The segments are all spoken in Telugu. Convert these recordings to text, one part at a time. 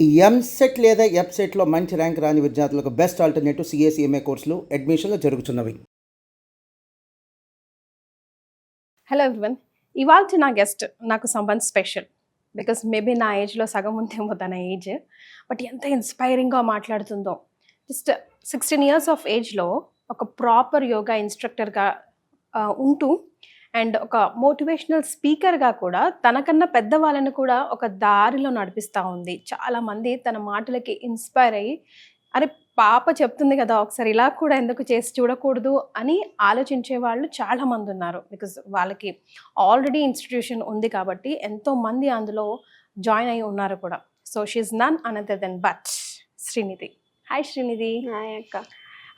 ఈ ఎంసెట్ లేదా ఎఫ్సెట్లో మంచి ర్యాంక్ రాని విద్యార్థులకు బెస్ట్ ఆల్టర్నేటివ్ సిఎస్ఈఎంఏ కోర్సులు అడ్మిషన్లు జరుగుతున్నవి. హలో ఎవ్రీవన్, ఇవాళ నా గెస్ట్ నాకు సంబంధ్ స్పెషల్. బికాస్ మేబీ నా ఏజ్లో సగం ఉందేమో తన ఏజ్, బట్ ఎంత ఇన్స్పైరింగ్గా మాట్లాడుతుందో. జస్ట్ 16 years ఆఫ్ ఏజ్లో ఒక ప్రాపర్ యోగా ఇన్స్ట్రక్టర్గా ఉంటూ అండ్ ఒక మోటివేషనల్ స్పీకర్గా కూడా తనకన్నా పెద్దవాళ్ళని కూడా ఒక దారిలో నడిపిస్తూ ఉంది. చాలామంది తన మాటలకి ఇన్స్పైర్ అయ్యి, అరే పాప చెప్తుంది కదా ఒకసారి ఇలా కూడా ఎందుకు చేసి చూడకూడదు అని ఆలోచించే వాళ్ళు చాలామంది ఉన్నారు. బికాజ్ వాళ్ళకి ఆల్రెడీ ఇన్స్టిట్యూషన్ ఉంది కాబట్టి ఎంతోమంది అందులో జాయిన్ అయి ఉన్నారు కూడా. So she none another then but Srinidhi. Hi Srinidhi. Hi అక్క.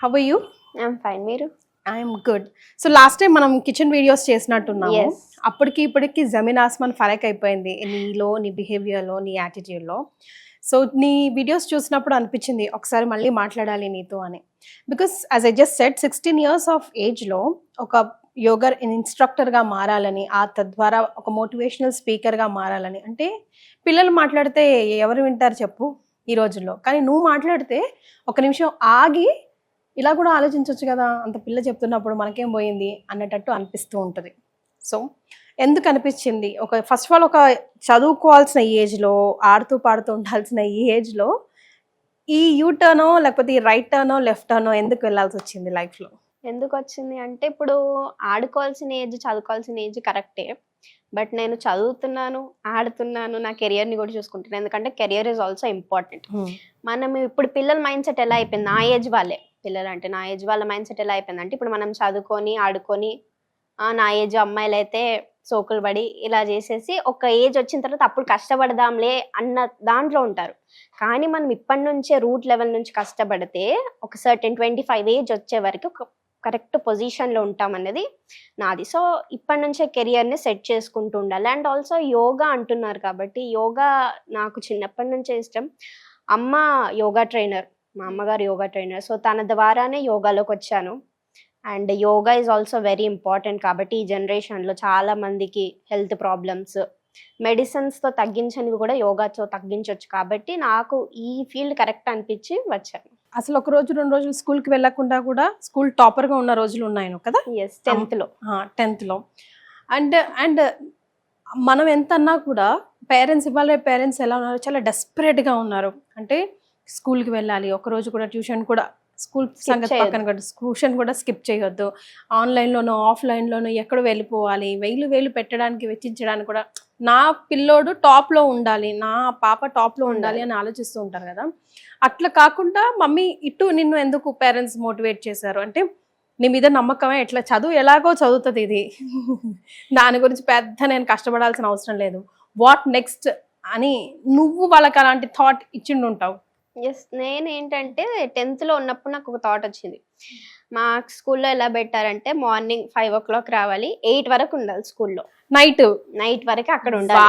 How are you? I'm fine. మీరు? I'm good. So last time మనం కిచెన్ వీడియోస్ చేసినట్టున్నాము. Yes. అప్పటికి ఇప్పటికి జమీన్ ఆస్మాన్ ఫరక్ అయిపోయింది నీలో, నీ బిహేవియర్లో, నీ యాటిట్యూడ్లో. సో నీ వీడియోస్ చూసినప్పుడు అనిపించింది ఒకసారి మళ్ళీ మాట్లాడాలి నీతో అని. Because as I just said 16 years of ఏజ్లో ఒక యోగా ఇన్స్ట్రక్టర్గా మారాలని, ఆ తద్వారా ఒక మోటివేషనల్ స్పీకర్గా మారాలని. అంటే పిల్లలు మాట్లాడితే ఎవరు వింటారు చెప్పు ఈ రోజుల్లో. కానీ నువ్వు మాట్లాడితే ఒక నిమిషం ఆగి ఇలా కూడా ఆలోచించవచ్చు కదా, అంత పిల్ల చెప్తున్నప్పుడు మనకేం పోయింది అన్నట్టు అనిపిస్తూ ఉంటుంది. సో ఎందుకు అనిపించింది? ఫస్ట్ ఆఫ్ ఆల్ ఒక చదువుకోవాల్సిన ఈ ఏజ్లో, ఆడుతూ పాడుతూ ఉండాల్సిన ఈ ఏజ్లో ఈ యూ టర్నో లేకపోతే ఈ రైట్ టర్నో లెఫ్ట్ టర్నో ఎందుకు వెళ్ళాల్సి వచ్చింది లైఫ్లో? ఎందుకు వచ్చింది అంటే, ఇప్పుడు ఆడుకోవాల్సిన ఏజ్, చదువుకోవాల్సిన ఏజ్ కరెక్టే. బట్ నేను చదువుతున్నాను, ఆడుతున్నాను, నా కెరియర్ని కూడా చూసుకుంటున్నాను. ఎందుకంటే కెరియర్ ఈజ్ ఆల్సో ఇంపార్టెంట్. మనం ఇప్పుడు పిల్లల మైండ్ సెట్ ఎలా అయిపోయింది, నా ఏజ్ వాళ్ళే పిల్లలు అంటే నా ఏజ్ వాళ్ళ మైండ్ సెట్ ఎలా అయిపోయింది అంటే, ఇప్పుడు మనం చదువుకొని ఆడుకొని నా ఏజ్ అమ్మాయిలు అయితే సోకులు పడి ఇలా చేసేసి ఒక ఏజ్ వచ్చిన తర్వాత అప్పుడు కష్టపడదాంలే అన్న దాంట్లో ఉంటారు. కానీ మనం ఇప్పటి నుంచే రూట్ లెవెల్ నుంచి కష్టపడితే ఒక సర్టెన్ 25 ఏజ్ వచ్చే వరకు ఒక కరెక్ట్ పొజిషన్లో ఉంటాం అనేది నాది. సో ఇప్పటి నుంచే కెరియర్ని సెట్ చేసుకుంటూ ఉండాలి. అండ్ ఆల్సో యోగా అంటున్నారు కాబట్టి యోగా నాకు చిన్నప్పటి నుంచే ఇష్టం. అమ్మ యోగా ట్రైనర్, మా అమ్మగారు యోగా ట్రైనర్. సో తన ద్వారానే యోగాలోకి వచ్చాను. And yoga is also very important కాబట్టి ఈ జనరేషన్లో చాలా మందికి హెల్త్ ప్రాబ్లమ్స్ మెడిసిన్స్తో తగ్గించనివి కూడా యోగాతో తగ్గించవచ్చు. కాబట్టి నాకు ఈ ఫీల్డ్ కరెక్ట్ అనిపించి వచ్చాను. అసలు ఒక రోజు 2 రోజులు స్కూల్కి వెళ్ళకుండా కూడా స్కూల్ టాపర్గా ఉన్న రోజులు ఉన్నాయి కదా? ఎస్, 10th లో. అండ్ మనం ఎంత అన్నా కూడా పేరెంట్స్, ఇవాళ పేరెంట్స్ ఎలా ఉన్నారు, చాలా డెస్పరేట్గా ఉన్నారు. అంటే స్కూల్కి వెళ్ళాలి, ఒకరోజు కూడా ట్యూషన్ కూడా, స్కూల్ సంగతి పక్కన కూడా ట్యూషన్ కూడా స్కిప్ చేయొద్దు, ఆన్లైన్లోనో ఆఫ్లైన్లోనో ఎక్కడ వెళ్ళిపోవాలి, వేలు పెట్టడానికి వెచ్చించడానికి కూడా నా పిల్లోడు టాప్లో ఉండాలి, నా పాప టాప్లో ఉండాలి అని ఆలోచిస్తూ ఉంటారు కదా. అట్లా కాకుండా మమ్మీ ఇటు నిన్ను ఎందుకు పేరెంట్స్ మోటివేట్ చేశారు అంటే, నీ మీద నమ్మకమే, ఎట్లా చదువు ఎలాగో చదువుతుంది ఇది, దాని గురించి పెద్ద నేను కష్టపడాల్సిన అవసరం లేదు, వాట్ నెక్స్ట్ అని నువ్వు వాళ్ళకి అలాంటి థాట్ ఇచ్చిండుంటావు. ఎస్, నేనేంటంటే 10th ఉన్నప్పుడు నాకు ఒక థాట్ వచ్చింది. మా స్కూల్లో ఎలా పెట్టారంటే, మార్నింగ్ 5 o'clock రావాలి, 8 వరకు ఉండాలి స్కూల్లో, నైట్ వరకు అక్కడ ఉండాలి.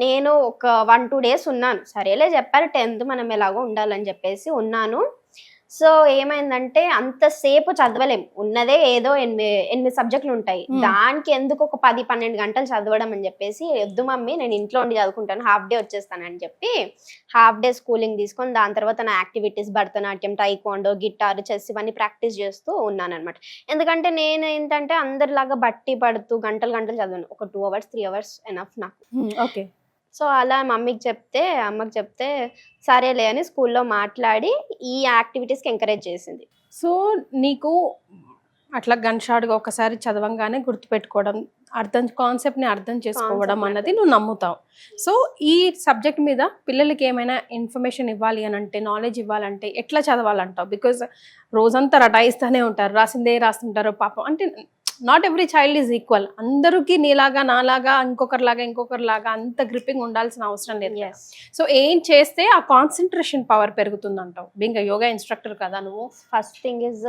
నేను ఒక 1-2 days ఉన్నాను. సరేలే చెప్పారు 10th మనం ఎలాగో ఉండాలని చెప్పేసి ఉన్నాను. సో ఏమైందంటే, అంతసేపు చదవలేం, ఉన్నదే ఏదో 8 సబ్జెక్టులు ఉంటాయి, దానికి ఎందుకు ఒక 10-12 గంటలు చదవడం అని చెప్పేసి, వద్దు మమ్మీ నేను ఇంట్లో ఉండి చదువుకుంటాను, హాఫ్ డే వచ్చేస్తానని చెప్పి హాఫ్ డే స్కూలింగ్ తీసుకొని దాని తర్వాత నా activities Bharatanatyam, taekwondo, guitar, chess ఇవన్నీ ప్రాక్టీస్ చేస్తూ ఉన్నాను అనమాట. ఎందుకంటే నేను ఏంటంటే అందరిలాగా బట్టి పడుతూ గంటలు చదవను, ఒక 2 hours 3 hours ఎనఫ్ నాకు. ఓకే. సో అలా అమ్మకి చెప్తే సరేలే అని స్కూల్లో మాట్లాడి ఈ యాక్టివిటీస్కి ఎంకరేజ్ చేసింది. సో నీకు అట్లా గన్షాట్గా ఒకసారి చదవంగానే గుర్తుపెట్టుకోవడం, కాన్సెప్ట్ని అర్థం చేసుకోవడం అన్నది నువ్వు నమ్ముతావు. సో ఈ సబ్జెక్ట్ మీద పిల్లలకి ఏమైనా ఇన్ఫర్మేషన్ ఇవ్వాలి అని అంటే, నాలెడ్జ్ ఇవ్వాలంటే ఎట్లా చదవాలంటావు? బికాజ్ రోజంతా రటాయిస్తూనే ఉంటారు, రాసిందే రాస్తుంటారు పాపం. అంటే not every child is equal. అందరికీ నీలాగా, నాలాగా, ఇంకొకరిలాగా అంత గ్రిప్పింగ్ ఉండాల్సిన అవసరం లేదు. సో ఏం చేస్తే ఆ కాన్సన్ట్రేషన్ పవర్ పెరుగుతుంది అంటావు, బీయింగ్ యోగా ఇన్స్ట్రక్టర్ కదా నువ్వు? ఫస్ట్ థింగ్ ఇస్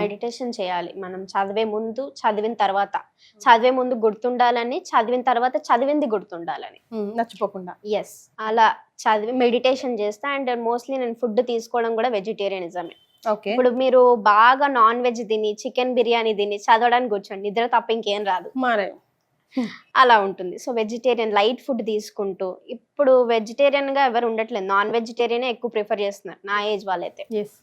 మెడిటేషన్ చేయాలి. మనం చదివే ముందు, చదివిన తర్వాత. చదివే ముందు గుర్తుండాలని, చదివిన తర్వాత చదివింది గుర్తుండాలని, మర్చిపోకుండా. ఎస్, అలా చదివి మెడిటేషన్ చేస్తా. అండ్ మోస్ట్లీ నేను ఫుడ్ తీసుకోవడం కూడా వెజిటేరియనిజమే. ఇప్పుడు మీరు బాగా నాన్ వెజ్ తిని, చికెన్ బిర్యానీ తిని చదవడానికి కూర్చోండి, నిద్ర తప్ప ఇంకేం రాదు. అలా ఉంటుంది. సో వెజిటేరియన్ లైట్ ఫుడ్ తీసుకుంటూ, ఇప్పుడు వెజిటేరియన్గా ఎవరు ఉండట్లేదు, నాన్ వెజిటేరియనే ఎక్కువ ప్రిఫర్ చేస్తున్నారు నా ఏజ్ వాళ్ళైతే. ఎస్.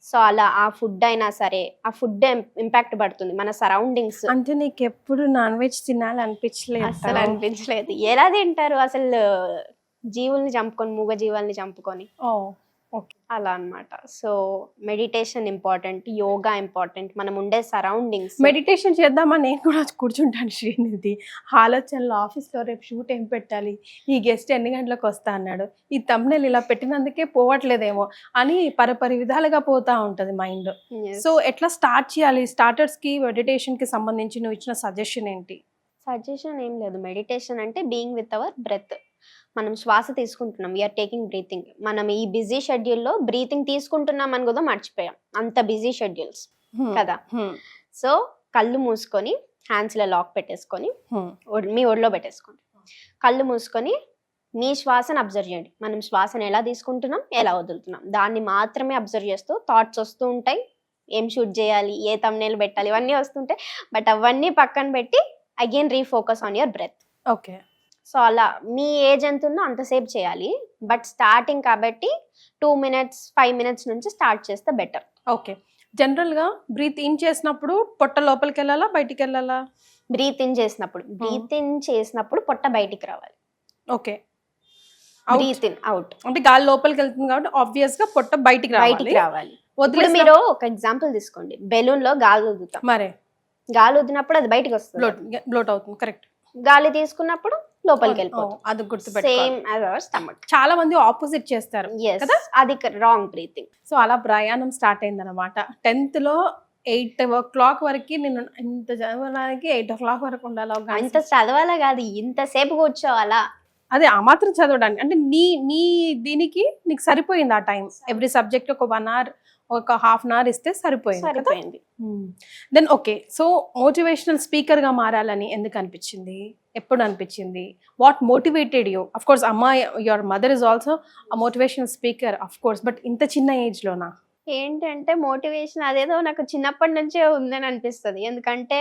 సో అలా ఆ ఫుడ్ అయినా సరే, ఆ ఫుడ్ ఇంపాక్ట్ పడుతుంది మన సరౌండింగ్స్. అంటే నీకు ఎప్పుడు నాన్ వెజ్ తినాలి అనిపించలేదు? అసలు అనిపించలేదు. ఎలా తింటారు అసలు, జీవుల్ని చంపుకొని, మూగ జీవాల్ని చంపుకొని, ఓకే. అలా అన్నమాట. So meditation important, yoga important, మనం ఉండే సరౌండింగ్స్. మెడిటేషన్ చేద్దామని నేను కూడా కూర్చుంటాను శ్రీనిధి, ఆలోచనలో ఆఫీస్లో రేపు షూట్ ఏం పెట్టాలి, ఈ గెస్ట్ ఎన్ని గంటలకు వస్తా అన్నాడు, ఈ thumbnail ఇలా పెట్టినందుకే పోవట్లేదేమో అని పరిపరి విధాలుగా పోతా ఉంటుంది మైండ్. సో ఎట్లా స్టార్ట్ చేయాలి? స్టార్టర్స్కి మెడిటేషన్కి సంబంధించి నువ్వు ఇచ్చిన సజెషన్ ఏంటి? సజెషన్ ఏం లేదు. మెడిటేషన్ అంటే బీయింగ్ విత్ అవర్ బ్రెత్. మనం శ్వాస తీసుకుంటున్నాం, వీఆర్ టేకింగ్ బ్రీతింగ్. మనం ఈ బిజీ షెడ్యూల్లో బ్రీతింగ్ తీసుకుంటున్నాం అని కూడా మర్చిపోయాం, అంత బిజీ షెడ్యూల్స్ కదా. సో కళ్ళు మూసుకొని, హ్యాండ్స్లో లాక్ పెట్టేసుకొని, మీ ఒడిలో పెట్టేసుకోండి, కళ్ళు మూసుకొని మీ శ్వాసను అబ్జర్వ్ చేయండి. మనం శ్వాసను ఎలా తీసుకుంటున్నాం, ఎలా వదులుతున్నాం, దాన్ని మాత్రమే అబ్జర్వ్ చేస్తూ థాట్స్ వస్తూ ఉంటాయి, ఏం షూట్ చేయాలి, ఏ thumbnail పెట్టాలి, ఇవన్నీ వస్తుంటాయి. బట్ అవన్నీ పక్కన పెట్టి again refocus on your breath. Okay. So అలా మీ ఏజ్ ఎంత ఉందో అంతసేపు చేయాలి. బట్ స్టార్టింగ్ కాబట్టి 2 minutes 5 minutes నుంచి స్టార్ట్ చేస్తే బెటర్. ఓకే. జనరల్గా బ్రీత్ ఇన్ చేసినప్పుడు పొట్ట లోపలికి వెళ్ళాలా, బయటికి వెళ్ళాలా? బ్రీత్ ఇన్ చేసినప్పుడు పొట్ట బయటికి రావాలి. ఓకే. బ్రీత్ ఇన్ అవుట్ అంటే గాలి లోపలికి వెళ్తుంది కాబట్టి ఆబ్వియస్ గా పొట్ట బయటికి రావాలి. ఇప్పుడు వదిలేసి మీరు ఒక ఎగ్జాంపుల్ తీసుకోండి, బెలూన్ లో గాలి వదులుతాం, మరే గాలి వదిలినప్పుడు అది బయటకి వస్తుంది, బ్లోట్ అవుతుంది. కరెక్ట్. గాలి తీసుకున్నప్పుడు లోపలికి వెళ్ళిపోతుంది. అది గుర్తుపెట్టుకోవాలి. Same as our stomach. చాలా మంది ఆపోజిట్ చేస్తారు కదా, అది రాంగ్ బ్రీతింగ్. సో అలా ప్రయాణం స్టార్ట్ అయింది అనమాట. 10th లో 8 o'clock వరకు నేను ఇంత చదవడానికి 8 o'clock వరకు ఉండాలి. ఇంత చదవాలా కాదు, ఇంతసేపు కూర్చోవాలా, అదే ఆ మాత్రం చదవడానికి. అంటే నీ దీనికి నీకు సరిపోయింది ఆ టైం. ఎవ్రీ సబ్జెక్ట్ ఒక 1 hour, ఒక ½ hour ఇస్తే సరిపోయింది. Then okay. సో మోటివేషనల్ స్పీకర్గా మారాలని ఎందుకు అనిపించింది, ఎప్పుడు అనిపించింది, what motivated you? Of course అమ్మ, your mother is also motivational speaker of course, but ఇంత చిన్న ఏజ్లోనా? ఏంటంటే మోటివేషన్ అదేదో నాకు చిన్నప్పటి నుంచే ఉందని అనిపిస్తుంది. ఎందుకంటే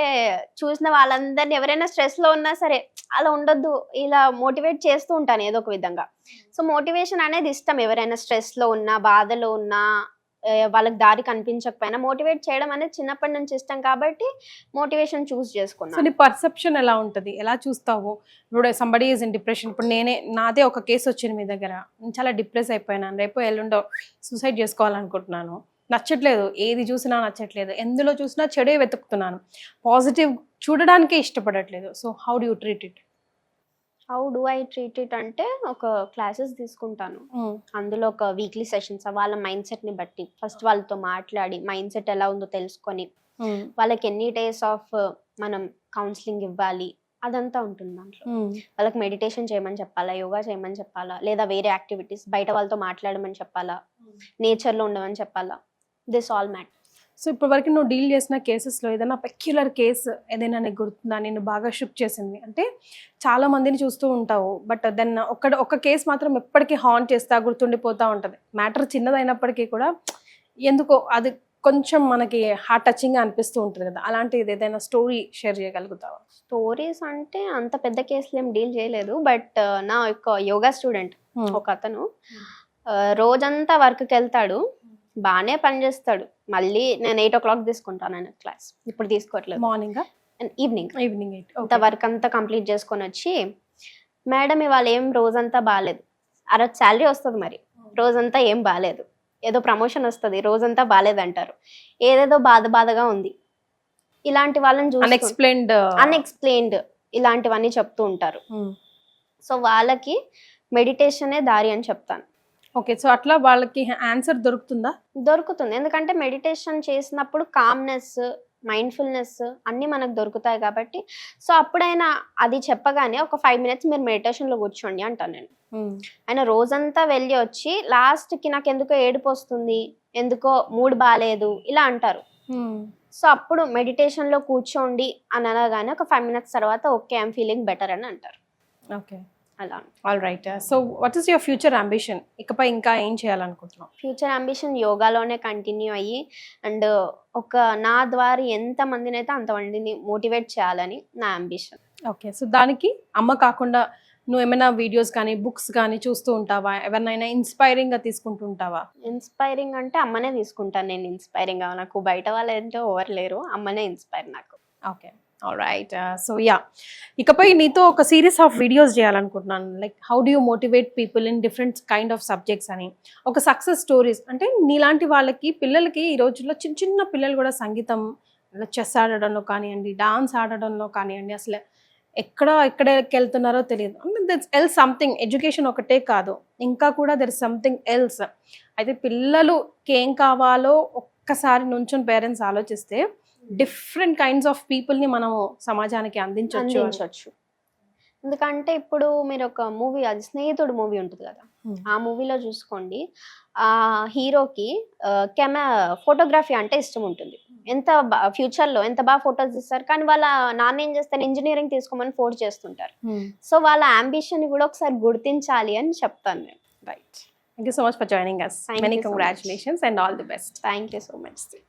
చూసిన వాళ్ళందరినీ, ఎవరైనా స్ట్రెస్ లో ఉన్నా సరే అలా ఉండొద్దు, ఇలా మోటివేట్ చేస్తూ ఉంటాను ఏదో ఒక విధంగా. సో మోటివేషన్ అనేది ఇష్టం. ఎవరైనా స్ట్రెస్ లో ఉన్నా, బాధలో ఉన్నా, వాళ్ళకి దారి కనిపించకపోయినా మోటివేట్ చేయడం అనేది చిన్నప్పటి నుంచి ఇష్టం కాబట్టి మోటివేషన్ చూస్ చేసుకున్నాను. సో నీ పర్సెప్షన్ ఎలా ఉంటుంది, ఎలా చూస్తావు? ఇప్పుడు సంబడీ ఈజ్ ఇన్ డిప్రెషన్. ఇప్పుడు నాదే ఒక కేసు వచ్చింది మీ దగ్గర, నేను చాలా డిప్రెస్ అయిపోయినాను, రేపు ఎల్లుండో సూసైడ్ చేసుకోవాలనుకుంటున్నాను, నచ్చట్లేదు, ఏది చూసినా నచ్చట్లేదు, ఎందులో చూసినా చెడే వెతుకుతున్నాను, పాజిటివ్ చూడడానికే ఇష్టపడట్లేదు. So how do you treat it? How do I treat it అంటే ఒక క్లాసెస్ తీసుకుంటాను. అందులో ఒక వీక్లీ సెషన్స్ వాళ్ళ మైండ్ సెట్ ని బట్టి ఫస్ట్ వాళ్ళతో మాట్లాడి మైండ్ సెట్ ఎలా ఉందో తెలుసుకొని, వాళ్ళకి ఎన్ని డేస్ ఆఫ్ మనం కౌన్సిలింగ్ ఇవ్వాలి అదంతా ఉంటుంది దాంట్లో. వాళ్ళకి మెడిటేషన్ చేయమని చెప్పాలా, యోగా చేయమని చెప్పాలా, లేదా వేరే యాక్టివిటీస్ బయట వాళ్ళతో మాట్లాడమని చెప్పాలా, నేచర్లో ఉండమని చెప్పాలా, దిస్ ఆల్ మ్యాటర్. సో ఇప్పటి వరకు నువ్వు డీల్ చేసిన కేసెస్లో ఏదైనా పెక్యులర్ కేసు ఏదైనా నీకు గుర్తుందా, నేను బాగా షిఫ్ట్ చేసింది? అంటే చాలా మందిని చూస్తూ ఉంటావు, బట్ దెన్ ఒక కేసు మాత్రం ఎప్పటికీ హాంట్ చేస్తా, గుర్తుండిపోతూ ఉంటుంది. మ్యాటర్ చిన్నదైనప్పటికీ కూడా ఎందుకో అది కొంచెం మనకి హార్ట్ టచింగ్గా అనిపిస్తూ ఉంటుంది కదా, అలాంటిది ఏదైనా స్టోరీ షేర్ చేయగలుగుతావా? స్టోరీస్ అంటే అంత పెద్ద కేసులు ఏం డీల్ చేయలేదు. బట్ నా యొక్క యోగా స్టూడెంట్ ఒక అతను రోజంతా వర్క్కి వెళ్తాడు, బాగానే పని చేస్తాడు. మళ్ళీ నేను 8 o'clock తీసుకుంటాను ఆయన క్లాస్, ఇప్పుడు తీసుకోవట్లేదు. మార్నింగ్ ఈవినింగ్ అంత వర్క్ అంతా కంప్లీట్ చేసుకొని వచ్చి, మేడం ఇవాళ ఏం రోజంతా బాగాలేదు, అరవై శాలరీ వస్తుంది, మరి రోజంతా ఏం బాగాలేదు, ఏదో ప్రమోషన్ వస్తుంది, రోజంతా బాగాలేదు అంటారు, ఏదేదో బాధగా ఉంది, ఇలాంటి వాళ్ళని చూసి అన్ఎక్స్ప్లెయిన్డ్ ఇలాంటివన్నీ చెప్తూ ఉంటారు. సో వాళ్ళకి మెడిటేషనే దారి అని చెప్తాను. ఓకే. సో అట్లా వాళ్ళకి ఆన్సర్ దొరుకుతుందా? దొరుకుతుంది. ఎందుకంటే మెడిటేషన్ చేసినప్పుడు కామ్నెస్, మైండ్ఫుల్నెస్ అన్నీ మనకు దొరుకుతాయి కాబట్టి. సో అప్పుడైనా అది చెప్పగానే ఒక 5 minutes మీరు మెడిటేషన్లో కూర్చోండి అంటాను నేను. ఆయన రోజంతా వెళ్ళి వచ్చి లాస్ట్కి నాకు ఎందుకో ఏడుపు వస్తుంది, ఎందుకో మూడ్ బాగాలేదు ఇలా అంటారు. సో అప్పుడు మెడిటేషన్లో కూర్చోండి అని అనగానే ఒక 5 minutes తర్వాత ఓకే ఐఎమ్ ఫీలింగ్ బెటర్ అని అంటారు. ఓకే, అలా. All right. So what is your future ambition? ఇకపై ఇంకా ఏం చేయాలనుకుంటున్నావు? ఫ్యూచర్ అంబిషన్ యోగాలోనే కంటిన్యూ అయ్యి అండ్ నా ద్వారా ఎంత మందిని అయితే అంతమందిని మోటివేట్ చేయాలని నా అంబిషన్. ఓకే. సో దానికి అమ్మ కాకుండా నువ్వు ఏమైనా వీడియోస్ కానీ బుక్స్ కానీ చూస్తూ ఉంటావా? ఎవరినైనా ఇన్స్పైరింగ్గా తీసుకుంటూ ఉంటావా? ఇన్స్పైరింగ్ అంటే అమ్మనే తీసుకుంటాను నేను ఇన్స్పైరింగ్. నాకు బయట వాళ్ళు ఏంటో ఎవరు లేరు, అమ్మనే ఇన్స్పైర్ నాకు. ఓకే. ఆల్రైట్. సో ఇకపై నీతో ఒక సిరీస్ ఆఫ్ వీడియోస్ చేయాలనుకుంటున్నాను. Like how do you motivate people in different kind of subjects అని. ఒక సక్సెస్ స్టోరీస్ అంటే నీలాంటి వాళ్ళకి పిల్లలకి ఈ రోజుల్లో చిన్న చిన్న పిల్లలు కూడా సంగీతం, చెస్ ఆడడంలో కానివ్వండి, డాన్స్ ఆడడంలో కానివ్వండి, అసలు ఎక్కడికి వెళ్తున్నారో తెలియదు. That's else something. ఎడ్యుకేషన్ ఒకటే కాదు, ఇంకా కూడా దర్ ఇస్ సంథింగ్ ఎల్స్. అయితే పిల్లలుకి ఏం కావాలో ఒక్కసారి నుంచుని పేరెంట్స్ ఆలోచిస్తే డిఫరెంట్ కైండ్స్ ఆఫ్ పీపుల్ని మనం సమాజానికి అందించవచ్చు. ఎందుకంటే ఇప్పుడు మీరు ఒక మూవీ, అది స్నేహితుడు మూవీ ఉంటుంది కదా, ఆ మూవీలో చూసుకోండి, ఆ హీరోకి ఫోటోగ్రఫీ అంటే ఇష్టం ఉంటుంది. ఎంత ఫ్యూచర్లో ఎంత బాగా ఫొటోస్ తీస్తారు, కానీ వాళ్ళ నాన్న ఏం చేస్తారు, ఇంజనీరింగ్ తీసుకోమని ఫోర్స్ చేస్తుంటారు. సో వాళ్ళ అంబిషన్ కూడా ఒకసారి గుర్తించాలి అని చెప్తాను నేను. Right. Thank you so much for joining us. Thank Many you so much. congratulations and all the best. Thank you so much.